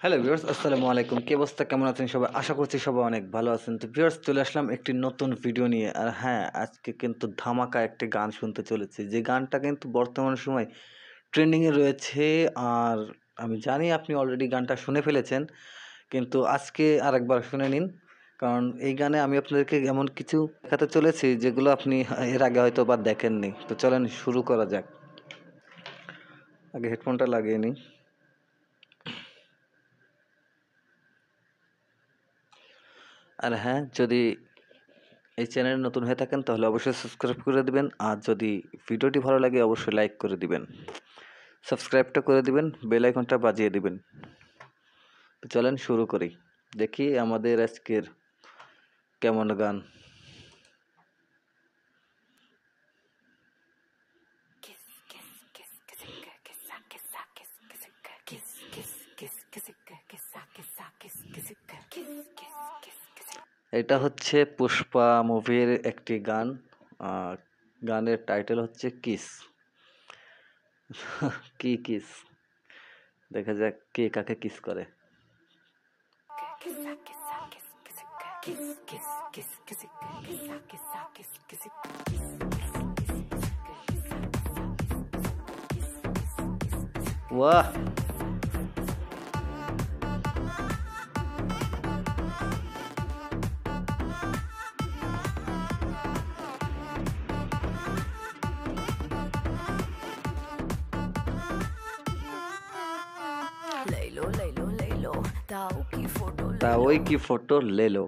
Hello viewers, আসসালামু আলাইকুম। কি অবস্থা, কেমন আছেন সবাই? আশা করছি সবাই অনেক ভালো আছেন। তো ভিউয়ার্স, চলে আসলাম একটি নতুন ভিডিও নিয়ে। আর হ্যাঁ, আজকে কিন্তু ধামাকা একটি গান শুনতে চলেছি। যে গানটা কিন্তু বর্তমান সময় ট্রেন্ডিং এ রয়েছে। আর আমি জানি আপনি অলরেডি গানটা শুনে ফেলেছেন। কিন্তু আজকে আরেকবার শুনে নিন। কারণ এই গানে আমি আপনাদেরকে এমন কিছু দেখাতে চলেছি যেগুলো আপনি এর আগে হয়তোবা দেখেননি। তো চলেন শুরু করা যাক। আগে হেডফোনটা লাগিয়ে নিই। আর হ্যাঁ, যদি এই চ্যানেলে নতুন হয়ে থাকেন তাহলে অবশ্যই সাবস্ক্রাইব করে দিবেন। আর যদি ভিডিওটি ভালো লাগে অবশ্যই লাইক করে দিবেন, সাবস্ক্রাইবটা করে দিবেন, বেল আইকনটা বাজিয়ে দিবেন। তো চলেন শুরু করি। দেখি আমাদের আজকের কেমন গান। এটা হচ্ছে পুষ্পা মুভির একটি গান। গানের টাইটেল হচ্ছে কিস। কি কিস, দেখা যাক কে কাকে কিস করে। वाह, ले लो ताऊ की फोटो ताओई की फोटो ले लो।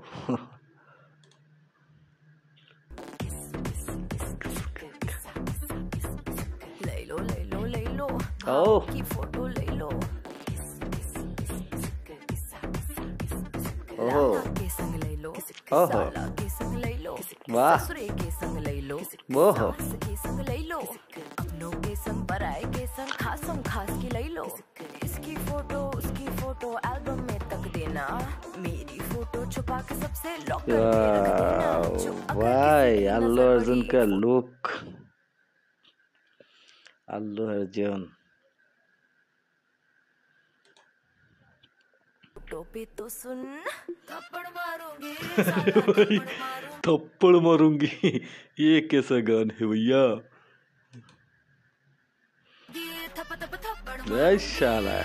ले लो ओ की फोटो ले लो ओहो लाला के संग ले लो ओहो साला के संग ले लो वाह ससुरे के संग ले लो ओहो सास के संग ले लो अपनों के संग पराए के संग खासम खास की ले लो इसकी फोटो उसकी फोटो एल्बम में तक देना मेरी फोटो छुपा के सबसे लॉक करके रख देना जो अगर भाई किसी की अल्लू नजर अर्जुन पड़ी का लुक, अल्लू अर्जुन फोटो पे तो सुन थप्पड़ मारूंगी साला थप्पड़ मारूंगी थप्पड़ मारूंगी। ये कैसा गान है भैया? थप थप थप्पड़ ऐ शाला,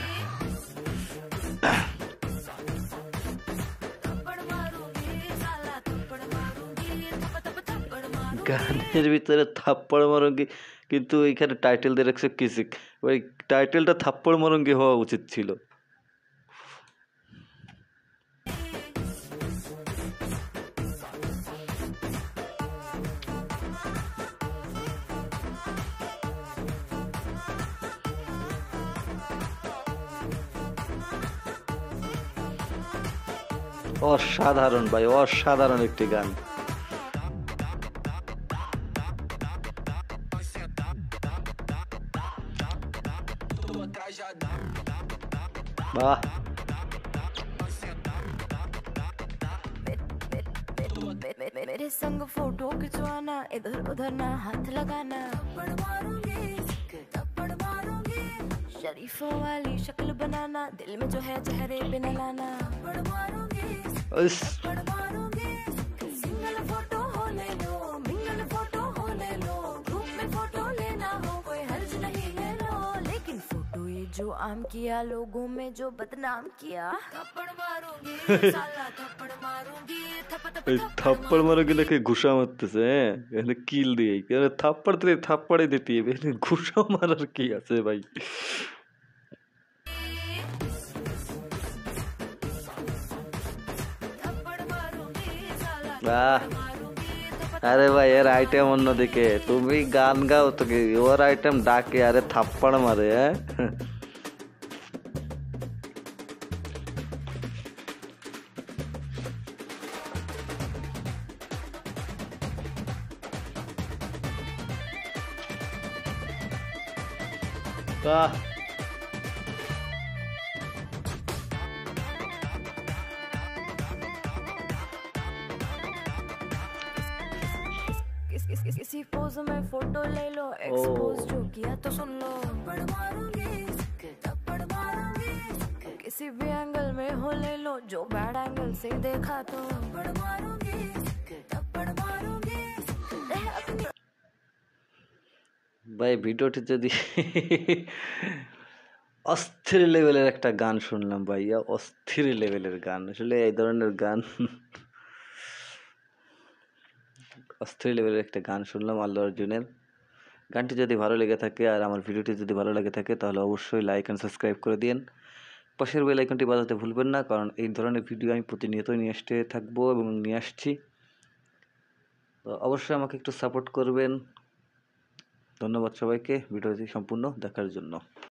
मारूंगी साला थप्पड़ मारूंगी थप थप थप्पड़ मारूंगी গানের ভিতরে থাপ্পড় মারুঙ্গি, কিন্তু এইখানে টাইটেল দিয়ে রাখছে কিসিক। ওই টাইটেলটা থাপ্পড় মারুঙ্গি হওয়া উচিত ছিল। অসাধারণ ভাই, অসাধারণ একটি গান। বাহ, मेरे संग फोटो खिंचवाना इधर उधर ना हाथ लगाना थप्पड़ मारूंगी शरीफों वाली शक्ल बनाना दिल में जो है चेहरे पे न लाना उस सिंगल फोटो हो ले लो मिंगल फोटो हो ले लो ग्रुप में फोटो लेना हो कोई हर्ज नहीं ले लो लेकिन फोटो ये जो आम किया लोगों में जो बदनाम किया थप्पड़ मारूंगी साला थप्पड़ मारूंगी थप थप এই থাপ্পড় মারুঙ্গি নাকি ঘুষা মারতেছে। হ্যাঁ, এখানে কিল দিয়ে থাপ্পড় দিলে থাপ্পড়ে দিতে হবে, এখানে ঘুষা মারার কি আছে ভাই? थप्पड़ मारूंगी साला বাহ, আরে ভাই এর আইটেম অন্যদিকে, তুমি গান গাও তো কি, ওর আইটেম ডাকে আরে থাপ্পড় মারে। হ্যাঁ, বাহ, किसी पोज में फोटो ले लो एक्सपोज जो किया तो सुन लो थप्पड़ मारूंगी किसी भी एंगल एंगल में हो ले लो, जो बैड एंगल से देखा तो थप्पड़ मारूंगी, थप्पड़ मारूंगी अपनी। ভাই ভিডিওটি যদি অস্থির লেভেলের একটা গান শুনলাম ভাইয়া, অস্থির লেভেলের গান। আসলে এই ধরনের গান অস্থির লেভেলের একটা গান শুনলাম আল্লু অর্জুনের। গানটি যদি ভালো লেগে থাকে আর আমার ভিডিওটি যদি ভালো লাগে থাকে তাহলে অবশ্যই লাইক অ্যান্ড সাবস্ক্রাইব করে দিন। পাশের বেল আইকনটি বাজাতে ভুলবেন না, কারণ এই ধরনের ভিডিও আমি প্রতিনিয়তই নিয়ে আসতে থাকবো এবং নিয়ে আসছি। তো অবশ্যই আমাকে একটু সাপোর্ট করবেন। ধন্যবাদ সবাইকে ভিডিওটি সম্পূর্ণ দেখার জন্য।